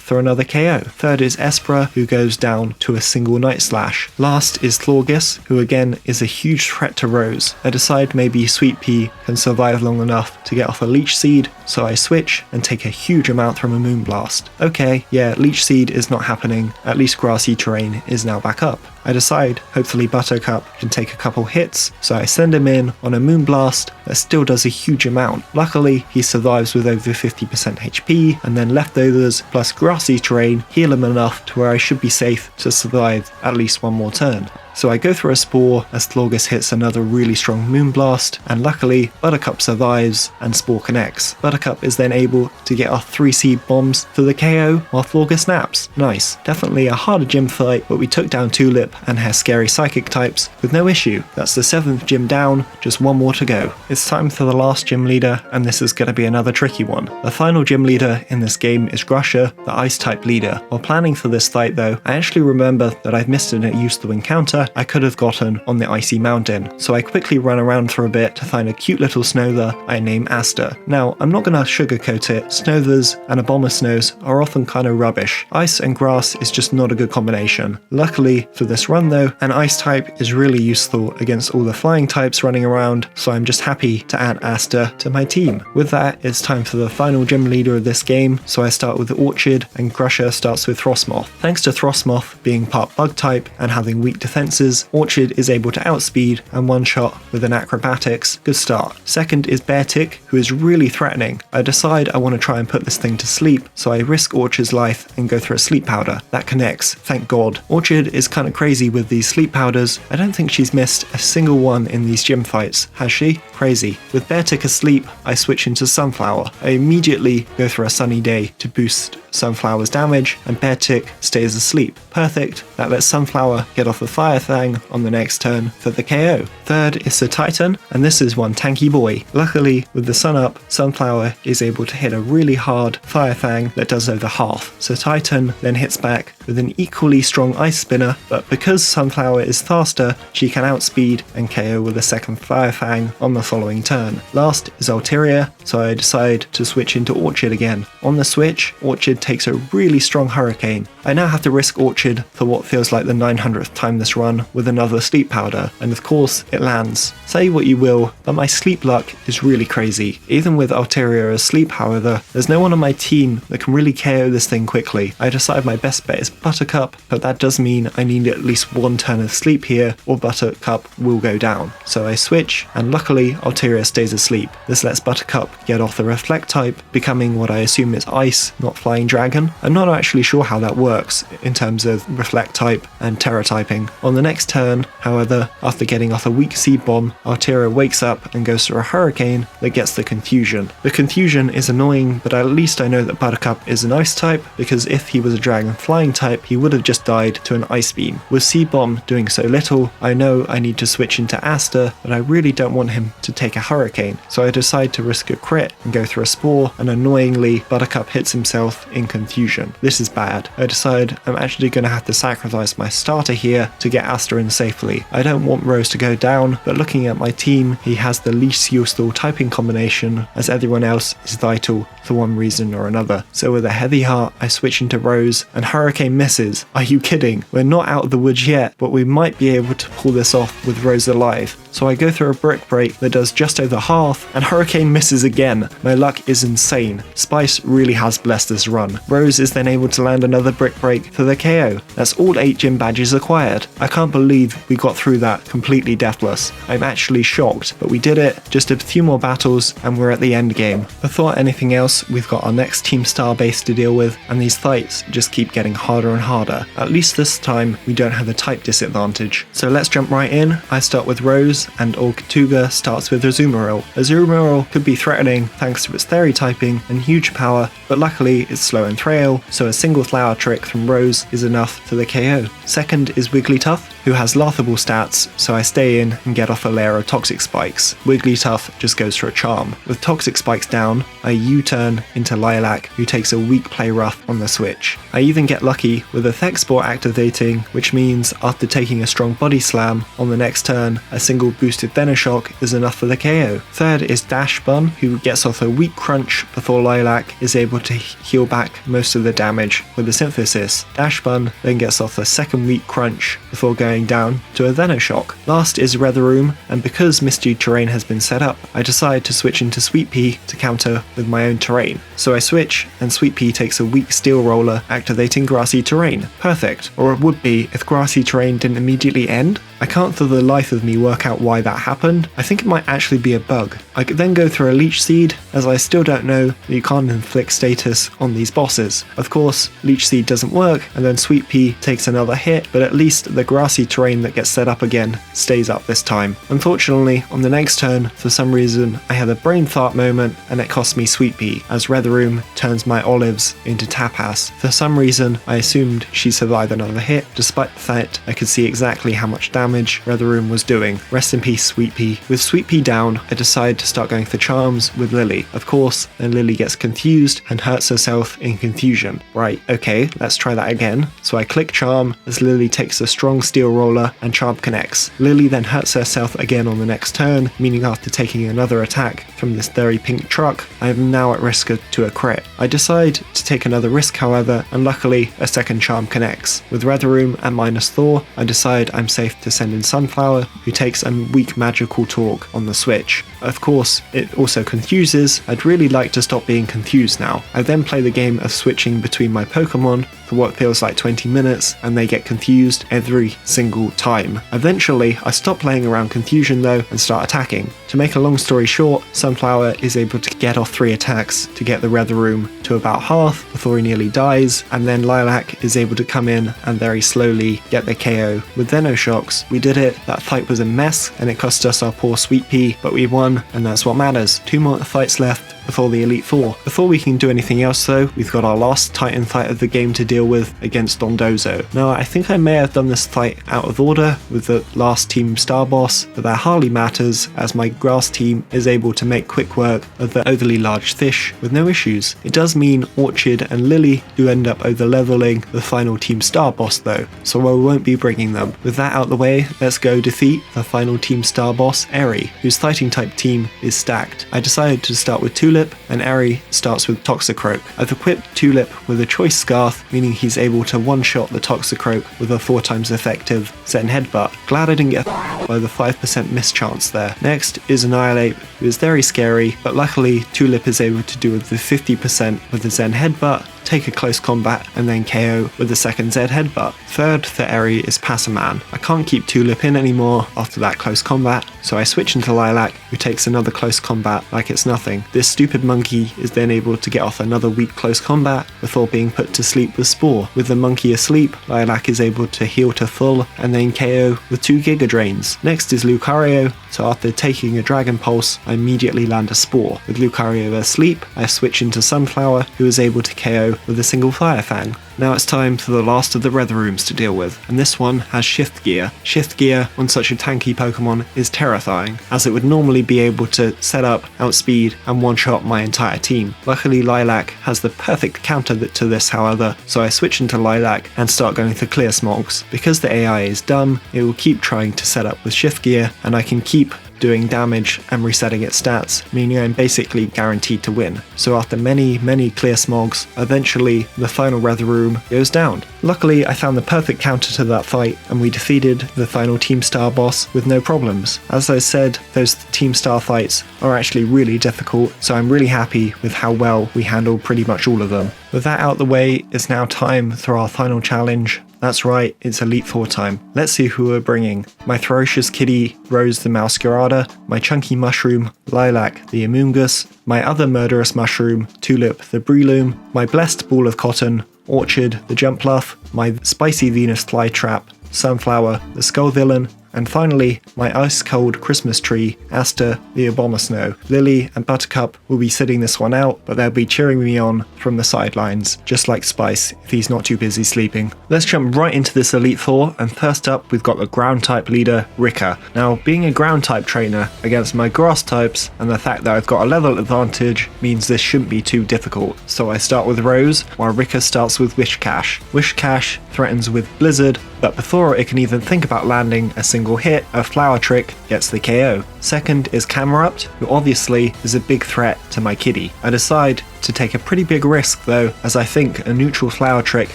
for another KO. Third is Espra, who goes down to a single Night Slash. Last is Florges, who again is a huge threat to Rose. I decide maybe Sweet Pea can survive long enough to get off a Leech Seed, so I switch and take a huge amount from a Moonblast. Okay, yeah, Leech Seed is not happening, at least Grassy Terrain is now back up. I decide hopefully Buttercup can take a couple hits, so I send him in on a Moonblast that still does a huge amount. Luckily, he survives with over 50% HP, and then leftovers plus Grassy Terrain heal him enough to where I should be safe to survive at least one more turn. So I go through a Spore as Florges hits another really strong Moonblast, and luckily Buttercup survives and Spore connects. Buttercup is then able to get off 3 Seed Bombs for the KO while Florges snaps. Nice. Definitely a harder gym fight, but we took down Tulip and her scary Psychic types with no issue. That's the 7th gym down, just one more to go. It's time for the last gym leader, and this is going to be another tricky one. The final gym leader in this game is Grusha, the Ice type leader. While planning for this fight though, I actually remember that I've missed an use the encounter, water I could have gotten on the icy mountain, so I quickly run around for a bit to find a cute little Snowther I name Aster. Now, I'm not going to sugarcoat it, Snowthers and Abomasnows are often kind of rubbish. Ice and grass is just not a good combination. Luckily for this run though, an ice type is really useful against all the flying types running around, so I'm just happy to add Aster to my team. With that, it's time for the final gym leader of this game, so I start with Orchid and Crusher starts with Frostmoth. Thanks to Frostmoth being part bug type and having weak defenses, Orchid is able to outspeed and one-shot with an acrobatics. Good start. Second is Beartick, who is really threatening. I decide I want to try and put this thing to sleep, so I risk Orchid's life and go through a sleep powder. That connects, thank God. Orchid is kind of crazy with these sleep powders. I don't think she's missed a single one in these gym fights, has she? Crazy. With Beartick asleep, I switch into Sunflower. I immediately go for a sunny day to boost Sunflower's damage, and Beartick stays asleep. Perfect. That lets Sunflower get off the Fire Fang on the next turn for the KO. Third is Sir Titan, and this is one tanky boy. Luckily, with the sun up, Sunflower is able to hit a really hard Fire Fang that does over half. Sir Titan then hits back with an equally strong Ice Spinner, but because Sunflower is faster, she can outspeed and KO with a second Fire Fang on the following turn. Last is Altaria, so I decide to switch into Orchid again. On the switch, Orchid takes a really strong Hurricane. I now have to risk Orchid for what feels like the 900th time this run with another sleep powder, and of course it lands. Say what you will, but my sleep luck is really crazy. Even with Altaria asleep, however, there's no one on my team that can really KO this thing quickly. I decide my best bet is Buttercup, but that does mean I need at least one turn of sleep here or Buttercup will go down. So I switch, and luckily Altaria stays asleep. This lets Buttercup get off the Reflect type, becoming what I assume is Ice, not Flying Dragon. I'm not actually sure how that works in terms of Reflect type and Terra typing. On the next turn, however, after getting off a weak Seed Bomb, Altaria wakes up and goes for a Hurricane that gets the Confusion. The Confusion is annoying, but at least I know that Buttercup is an Ice type, because if he was a Dragon Flying type, he would have just died to an Ice Beam. With Seed Bomb doing so little, I know I need to switch into Aster, but I really don't want him to take a Hurricane, so I decide to risk a crit and go through a Spore, and annoyingly, Buttercup hits himself in Confusion. This is bad. I decide I'm actually going to have to sacrifice my starter here to get Aster in safely. I don't want Rose to go down, but looking at my team, he has the least useful typing combination, as everyone else is vital for one reason or another. So with a heavy heart, I switch into Rose, and Hurricane misses. Are you kidding? We're not out of the woods yet, but we might be able to pull this off with Rose alive. So I go through a Brick Break that does just over half, and Hurricane misses again. My luck is insane. Spice really has blessed this run. Rose is then able to land another Brick Break for the KO. That's all 8 gym badges acquired. I can't believe we got through that completely deathless. I'm actually shocked, but we did it. Just a few more battles and we're at the end game. Before anything else, we've got our next Team Star base to deal with, and these fights just keep getting harder and harder. At least this time we don't have a type disadvantage. So let's jump right in. I start with Rose, and Orkatuga starts with Azumarill. Azumarill could be threatening thanks to its Fairy typing and huge power, but luckily it's slow and frail, so a single flower trick from Rose is enough for the KO. Second is Wigglytuff, who has laughable stats, so I stay in and get off a layer of Toxic Spikes. Wigglytuff just goes for a charm. With Toxic Spikes down, I U-turn into Lilac, who takes a weak Play Rough on the switch. I even get lucky with a Effect Spore activating, which means after taking a strong Body Slam, on the next turn, a single boosted Venoshock is enough for the KO. Third is Dash Bun, who gets off a weak Crunch before Lilac is able to heal back most of the damage with the Synthesis. Dash Bun then gets off a second weak Crunch before going down to a Venoshock. Last is Weatheroom, and because Misty Terrain has been set up, I decide to switch into Sweet Pea to counter with my own terrain. So I switch, and Sweet Pea takes a weak Steel Roller, activating Grassy Terrain. Perfect. Or it would be if Grassy Terrain didn't immediately end. I can't for the life of me work out why that happened. I think it might actually be a bug. I could then go through a Leech Seed, as I still don't know that you can't inflict status on these bosses. Of course, Leech Seed doesn't work, and then Sweet Pea takes another hit, but at least the Grassy Terrain that gets set up again stays up this time. Unfortunately, on the next turn, for some reason, I had a brain fart moment, and it cost me Sweet Pea, as Weatheroom turns my Olives into Tapas. For some reason, I assumed she survived another hit, despite the fact I could see exactly how much damage damage Weatheroom was doing. Rest in peace, Sweet Pea. With Sweet Pea down, I decide to start going for charms with Lily. Of course, then Lily gets confused and hurts herself in confusion. Right, okay, let's try that again. So I click charm as Lily takes a strong steel roller and charm connects. Lily then hurts herself again on the next turn, meaning after taking another attack from this very pink truck, I am now at risk to a crit. I decide to take another risk however, and luckily a second charm connects. With Weatheroom and minus Thor, I decide I'm safe to send in Sunflower, who takes a weak magical talk on the switch. Of course, it also confuses. I'd really like to stop being confused now. I then play the game of switching between my Pokemon for what feels like 20 minutes, and they get confused every single time. Eventually, I stop playing around confusion though and start attacking. To make a long story short, Sunflower is able to get off 3 attacks to get the Weatheroom to about half before he nearly dies, and then Lilac is able to come in and very slowly get the KO. With Venoshocks, we did it. That fight was a mess and it cost us our poor Sweet Pea, but we won, and that's what matters. 2 more fights left before the Elite Four. Before we can do anything else though, we've got our last Titan fight of the game to deal with against Dondozo. Now I think I may have done this fight out of order with the last Team Star boss, but that hardly matters as my grass team is able to make quick work of the overly large fish with no issues. It does mean Orchid and Lily do end up over leveling the final Team Star boss though, so I won't be bringing them. With that out the way, let's go defeat the final Team Star boss, Eri, whose fighting type team is stacked. I decided to start with Tulip, and Eri starts with Toxicroak. I've equipped Tulip with a choice scarf, meaning he's able to one-shot the Toxicroak with a 4 times effective Zen Headbutt. Glad I didn't get by the 5% miss chance there. Next is Annihilate, who is very scary, but luckily Tulip is able to do the 50% with the Zen Headbutt, take a close combat, and then KO with the second Z Headbutt. Third for Eri is Passaman. I can't keep Tulip in anymore after that close combat, so I switch into Lilac, who takes another close combat like it's nothing. This stupid monkey is then able to get off another weak close combat before being put to sleep with Spore. With the monkey asleep, Lilac is able to heal to full and then KO with 2 Giga Drains. Next is Lucario, so after taking a Dragon Pulse, I immediately land a Spore. With Lucario asleep, I switch into Sunflower, who is able to KO with a single Fire Fang. Now it's time for the last of the Weatherooms to deal with, and this one has Shift Gear. Shift Gear on such a tanky Pokemon is terrifying, as it would normally be able to set up, outspeed, and one-shot my entire team. Luckily Lilac has the perfect counter to this however, so I switch into Lilac and start going for Clear Smogs. Because the AI is dumb, it will keep trying to set up with Shift Gear, and I can keep doing damage and resetting its stats, meaning I'm basically guaranteed to win. So after many Clear Smogs, eventually the final Weatheroom goes down. Luckily I found the perfect counter to that fight and we defeated the final Team Star boss with no problems. As I said, those Team Star fights are actually really difficult, so I'm really happy with how well we handled pretty much all of them. With that out the way, it's now time for our final challenge. That's right, it's Elite Four time. Let's see who we're bringing. My Ferocious Kitty, Rose the Masquerada, my Chunky Mushroom, Lilac the Amoonguss, my other Murderous Mushroom, Tulip the Breloom, my Blessed Ball of Cotton, Orchid the Jumpluff, my Spicy Venus Flytrap, Sunflower the Skull Villain, and finally, my ice-cold Christmas tree, Aster the Abomasnow. Lily and Buttercup will be sitting this one out, but they'll be cheering me on from the sidelines, just like Spice if he's not too busy sleeping. Let's jump right into this Elite Four, and first up we've got the Ground-type leader, Rika. Now, being a Ground-type trainer against my Grass types, and the fact that I've got a level advantage, means this shouldn't be too difficult. So I start with Rose, while Rika starts with Wishcash. Wishcash threatens with Blizzard, but before it can even think about landing a single hit, a Flower Trick gets the KO. Second is Camerupt, who obviously is a big threat to my kitty. I decide to take a pretty big risk though, as I think a neutral Flower Trick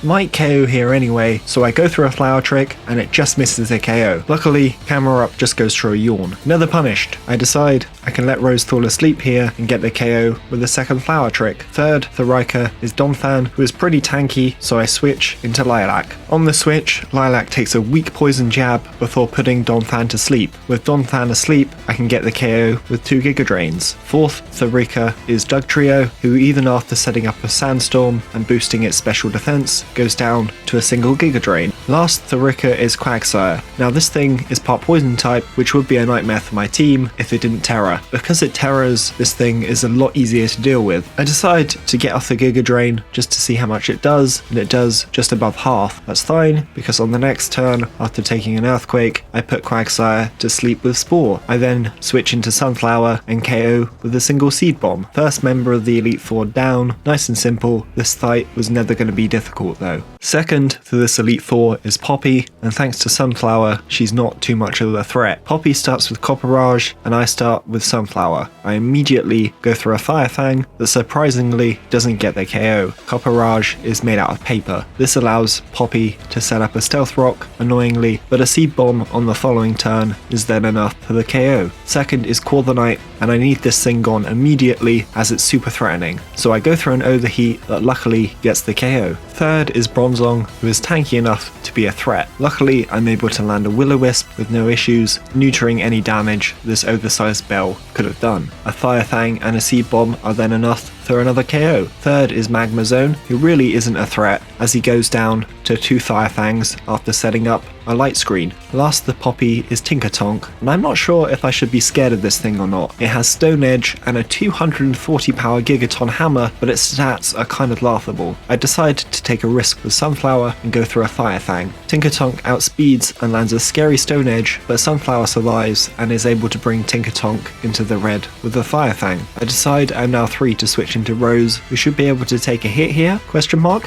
might KO here anyway, so I go through a Flower Trick and it just misses a KO. Luckily, Camerupt just goes through a Yawn. Another punished. I decide I can let Rose fall asleep here and get the KO with a second Flower Trick. Third for Rika is Donphan, who is pretty tanky, so I switch into Lilac. On the switch, Lilac takes a weak poison jab before putting Donphan to sleep. With Donphan asleep, I can get the KO with 2 Giga Drains. Fourth for Rika is Dugtrio, who even after setting up a Sandstorm and boosting its special defense, goes down to a single Giga Drain. Last, Thorika is Quagsire. Now this thing is part poison type, which would be a nightmare for my team if it didn't Terra. Because it Terras, this thing is a lot easier to deal with. I decide to get off the Giga Drain just to see how much it does, and it does just above half. That's fine, because on the next turn, after taking an Earthquake, I put Quagsire to sleep with Spore. I then switch into Sunflower and KO with a single Seed Bomb. First member of the Elite Four down, nice and simple. This fight was never going to be difficult though. Second for this Elite Four is Poppy, and thanks to Sunflower, she's not too much of a threat. Poppy starts with Copperage, and I start with Sunflower. I immediately go through a Fire Fang that surprisingly doesn't get the KO. Copperage is made out of paper. This allows Poppy to set up a Stealth Rock, annoyingly, but a Seed Bomb on the following turn is then enough for the KO. Second is Corviknight, and I need this thing gone immediately as it's super threatening. So I go through an Overheat that luckily gets the KO. Third is Bronzong, who is tanky enough to be a threat. Luckily, I'm able to land a Will-O-Wisp with no issues, neutering any damage this oversized bell could have done. A Fire Fang and a Seed Bomb are then enough for another KO. Third is Magma Zone, who really isn't a threat as he goes down to 2 Fire Fangs after setting up a Light Screen. Last, the Poppy is Tinkatonk, and I'm not sure if I should be scared of this thing or not. It has Stone Edge and a 240 power Gigaton hammer, but its stats are kind of laughable. I decide to take a risk with Sunflower and go through a Fire Fang. Tinkatonk outspeeds and lands a scary Stone Edge, but Sunflower survives and is able to bring Tinkatonk into the red with a Fire Fang. I decide I'm now 3 to switch into Rose, who should be able to take a hit here, ?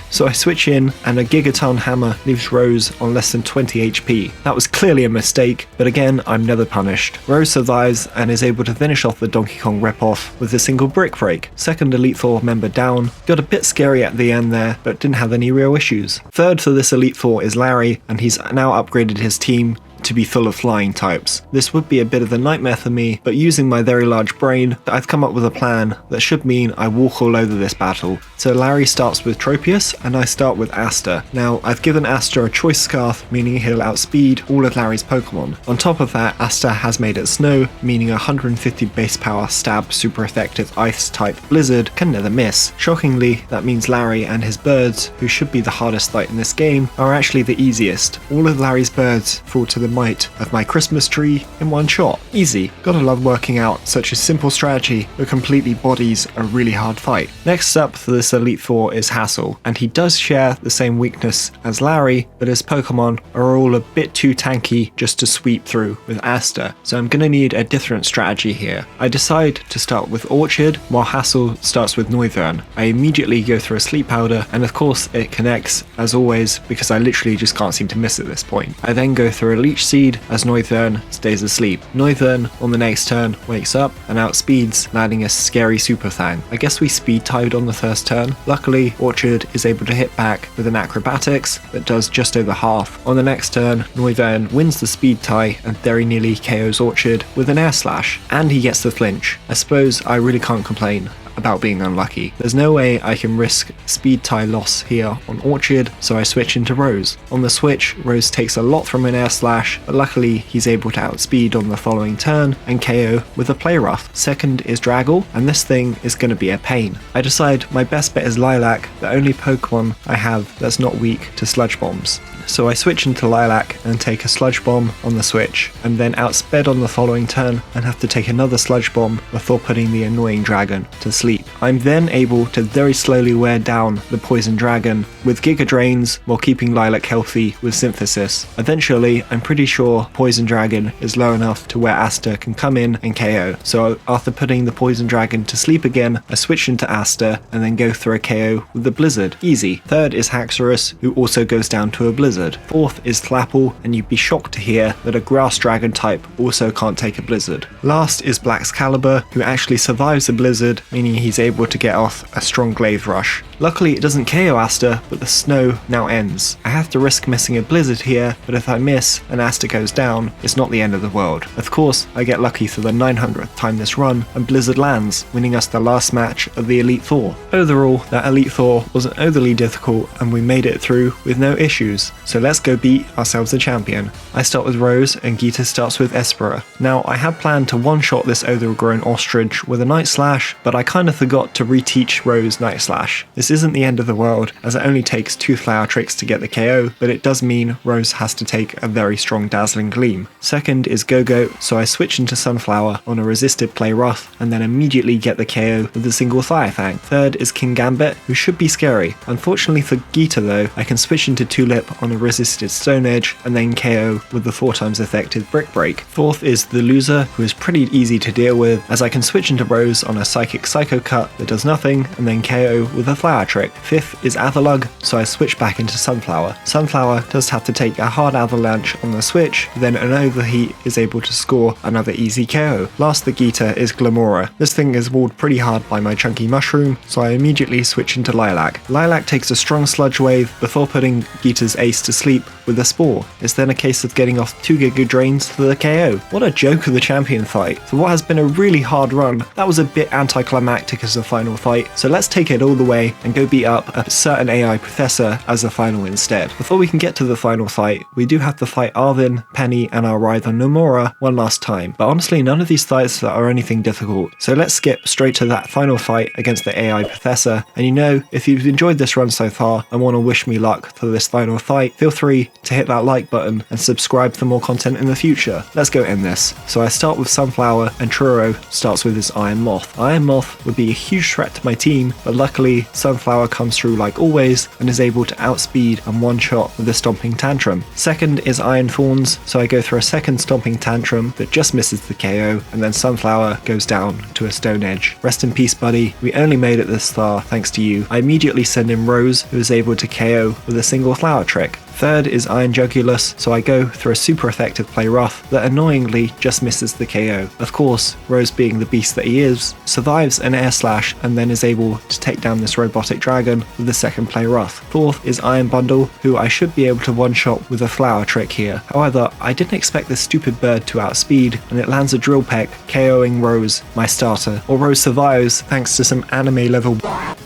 So I switch in, and a Gigaton hammer leaves Rose on less than 20 HP. That was clearly a mistake, but again, I'm never punished. Rose survives and is able to finish off the Donkey Kong ripoff with a single Brick Break. Second Elite Four member down, got a bit scary at the end there, but didn't have any real issues. Third for this Elite Four is Larry, and he's now upgraded his team to be full of flying types. This would be a bit of a nightmare for me, but using my very large brain, I've come up with a plan that should mean I walk all over this battle. So Larry starts with Tropius, and I start with Aster. Now, I've given Aster a Choice Scarf, meaning he'll outspeed all of Larry's Pokemon. On top of that, Aster has made it Snow, meaning 150 base power stab super effective Ice type Blizzard can never miss. Shockingly, that means Larry and his birds, who should be the hardest fight in this game, are actually the easiest. All of Larry's birds fall to the might of my Christmas tree in one shot. Easy. Gotta love working out such a simple strategy that completely bodies a really hard fight. Next up for this Elite Four is Hassel, and he does share the same weakness as Larry, but his Pokemon are all a bit too tanky just to sweep through with Aster, so I'm gonna need a different strategy here. I decide to start with Orchard, while Hassel starts with Noivern. I immediately go through a Sleep Powder, and of course it connects, as always, because I literally just can't seem to miss at this point. I then go through a Leech Seed as Noivern stays asleep. Noivern on the next turn wakes up and outspeeds, landing a scary Super Fang. I guess we speed tied on the first turn. Luckily, Orchard is able to hit back with an Acrobatics that does just over half. On the next turn, Noivern wins the speed tie and very nearly KOs Orchard with an Air Slash, and he gets the flinch. I suppose I really can't complain about being unlucky. There's no way I can risk speed tie loss here on Orchard, so I switch into Rose. On the switch, Rose takes a lot from an Air Slash, but luckily he's able to outspeed on the following turn and KO with a Play Rough. Second is Draggle, and this thing is going to be a pain. I decide my best bet is Lilac, the only Pokemon I have that's not weak to Sludge Bombs. So I switch into Lilac and take a Sludge Bomb on the switch, and then outsped on the following turn and have to take another Sludge Bomb before putting the annoying dragon to sleep. I'm then able to very slowly wear down the Poison Dragon with Giga Drains while keeping Lilac healthy with Synthesis. Eventually, I'm pretty sure Poison Dragon is low enough to where Aster can come in and KO. So after putting the Poison Dragon to sleep again, I switch into Aster and then go through a KO with the Blizzard. Easy. Third is Haxorus, who also goes down to a Blizzard. Fourth is Thwapple, and you'd be shocked to hear that a Grass Dragon type also can't take a Blizzard. Last is Blaxcalibur, who actually survives a Blizzard, meaning he's able to get off a strong Glaive Rush. Luckily it doesn't KO Aster, but the snow now ends. I have to risk missing a Blizzard here, but if I miss and Aster goes down, it's not the end of the world. Of course, I get lucky for the 900th time this run, and Blizzard lands, winning us the last match of the Elite Four. Overall, that Elite Four wasn't overly difficult, and we made it through with no issues. So let's go beat ourselves a champion. I start with Rose, and Geeta starts with Espera. Now, I had planned to one-shot this overgrown ostrich with a Night Slash, but I kind kinda forgot to reteach Rose Night Slash. This isn't the end of the world, as it only takes 2 flower tricks to get the KO, but it does mean Rose has to take a very strong Dazzling Gleam. Second is Go-Go, so I switch into Sunflower on a resisted play Rough, and then immediately get the KO with a single Fire Fang. Third is King Gambit, who should be scary. Unfortunately for Geeta though, I can switch into Tulip on a resisted Stone Edge, and then KO with the 4 times effective Brick Break. Fourth is the Loser, who is pretty easy to deal with, as I can switch into Rose on a Psychic Psycho Cut that does nothing, and then KO with a Flower Trick. Fifth is Avalugg, so I switch back into Sunflower. Sunflower does have to take a hard Avalanche on the switch, then an Overheat is able to score another easy KO. Last the Geeta is Glamora. This thing is walled pretty hard by my Chunky Mushroom, so I immediately switch into Lilac. Lilac takes a strong Sludge Wave before putting Geeta's Ace to sleep with a Spore. It's then a case of getting off 2 Giga Drains for the KO. What a joke of the champion fight. For what has been a really hard run, that was a bit anticlimactic as a final fight, so let's take it all the way and go beat up a certain AI Professor as a final instead. Before we can get to the final fight, we do have to fight Arvin, Penny, and our rival Nomura one last time, but honestly none of these fights are anything difficult, so let's skip straight to that final fight against the AI Professor. And you know, if you've enjoyed this run so far and want to wish me luck for this final fight, feel free to hit that like button and subscribe for more content in the future. Let's go end this. So I start with Sunflower, and Truro starts with his Iron Moth. Iron Moth would be a huge threat to my team, but luckily Sunflower comes through like always and is able to outspeed and one-shot with a Stomping Tantrum. Second is Iron Thorns, so I go through a second Stomping Tantrum that just misses the KO, and then Sunflower goes down to a Stone Edge. Rest in peace, buddy. We only made it this far thanks to you. I immediately send in Rose, who is able to KO with a single Flower Trick. Third is Iron Jugulus, so I go through a super effective play Rough that annoyingly just misses the KO. Of course, Rose, being the beast that he is, survives an Air Slash and then is able to take down this Robotic Dragon with the second play Rough. Fourth is Iron Bundle, who I should be able to one-shot with a Flower Trick here. However, I didn't expect this stupid bird to outspeed, and it lands a Drill Peck, KOing Rose, my starter. Or Rose survives thanks to some anime level.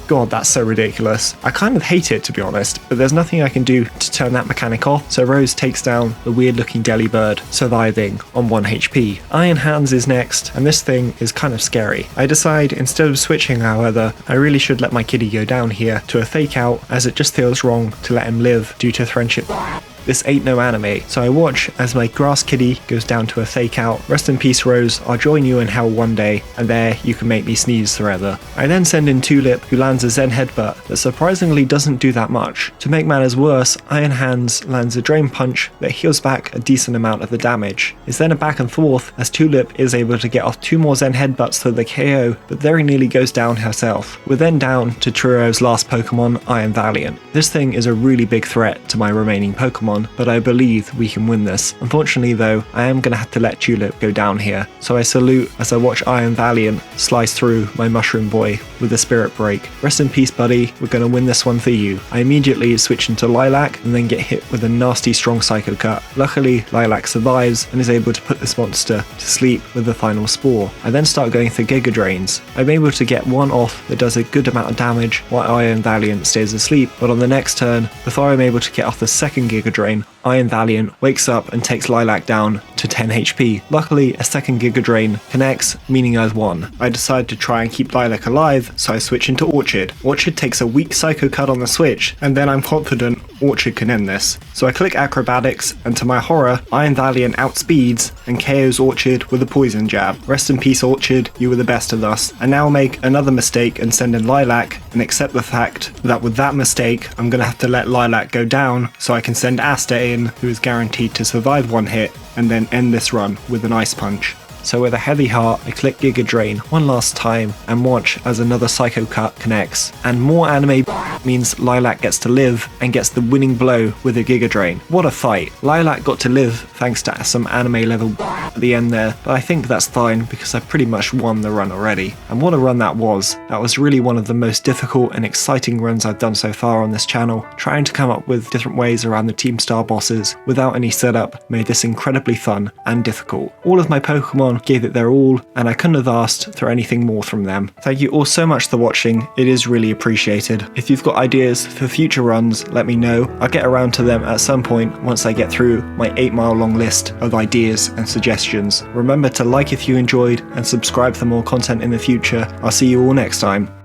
God, that's so ridiculous. I kind of hate it, to be honest, but there's nothing I can do to turn that mechanic off, so Rose takes down the weird looking Delly Bird, surviving on 1 HP. Iron Hands is next, and this thing is kind of scary. I decide, instead of switching however, I really should let my kitty go down here to a Fake Out, as it just feels wrong to let him live due to friendship. This ain't no anime, so I watch as my grass kitty goes down to a Fake Out. Rest in peace, Rose. I'll join you in hell one day, and there you can make me sneeze forever. I then send in Tulip, who lands a Zen Headbutt that surprisingly doesn't do that much. To make matters worse, Iron Hands lands a Drain Punch that heals back a decent amount of the damage. It's then a back and forth, as Tulip is able to get off 2 more Zen Headbutts for the KO, but very nearly goes down herself. We're then down to Truro's last Pokemon, Iron Valiant. This thing is a really big threat to my remaining Pokemon, but I believe we can win this. Unfortunately though, I am going to have to let Tulip go down here, so I salute as I watch Iron Valiant slice through my Mushroom Boy with a Spirit Break. Rest in peace, buddy, we're going to win this one for you. I immediately switch into Lilac and then get hit with a nasty strong Psycho Cut. Luckily, Lilac survives and is able to put this monster to sleep with the final Spore. I then start going for Giga Drains. I'm able to get one off that does a good amount of damage while Iron Valiant stays asleep, but on the next turn, before I'm able to get off the second Giga Drain, Iron Valiant wakes up and takes Lilac down to 10 HP. Luckily, a second Giga Drain connects, meaning I've won. I decide to try and keep Lilac alive, so I switch into Orchid. Orchid takes a weak Psycho Cut on the switch, and then I'm confident Orchid can end this. So I click Acrobatics, and to my horror, Iron Valiant outspeeds and KOs Orchid with a Poison Jab. Rest in peace, Orchid, you were the best of us. I now make another mistake and send in Lilac, and accept the fact that with that mistake, I'm going to have to let Lilac go down, so I can send Asta in, who is guaranteed to survive one hit, and then end this run with an Ice Punch. So with a heavy heart, I click Giga Drain one last time and watch as another Psycho Cut connects. And more anime means Lilac gets to live and gets the winning blow with a Giga Drain. What a fight. Lilac got to live thanks to some anime level at the end there, but I think that's fine because I pretty much won the run already. And what a run that was. That was really one of the most difficult and exciting runs I've done so far on this channel. Trying to come up with different ways around the Team Star bosses without any setup made this incredibly fun and difficult. All of my Pokemon Pokemon, gave it their all, and I couldn't have asked for anything more from them. Thank you all so much for watching, it is really appreciated. If you've got ideas for future runs, let me know. I'll get around to them at some point once I get through my 8-mile long list of ideas and suggestions. Remember to like if you enjoyed and subscribe for more content in the future. I'll see you all next time.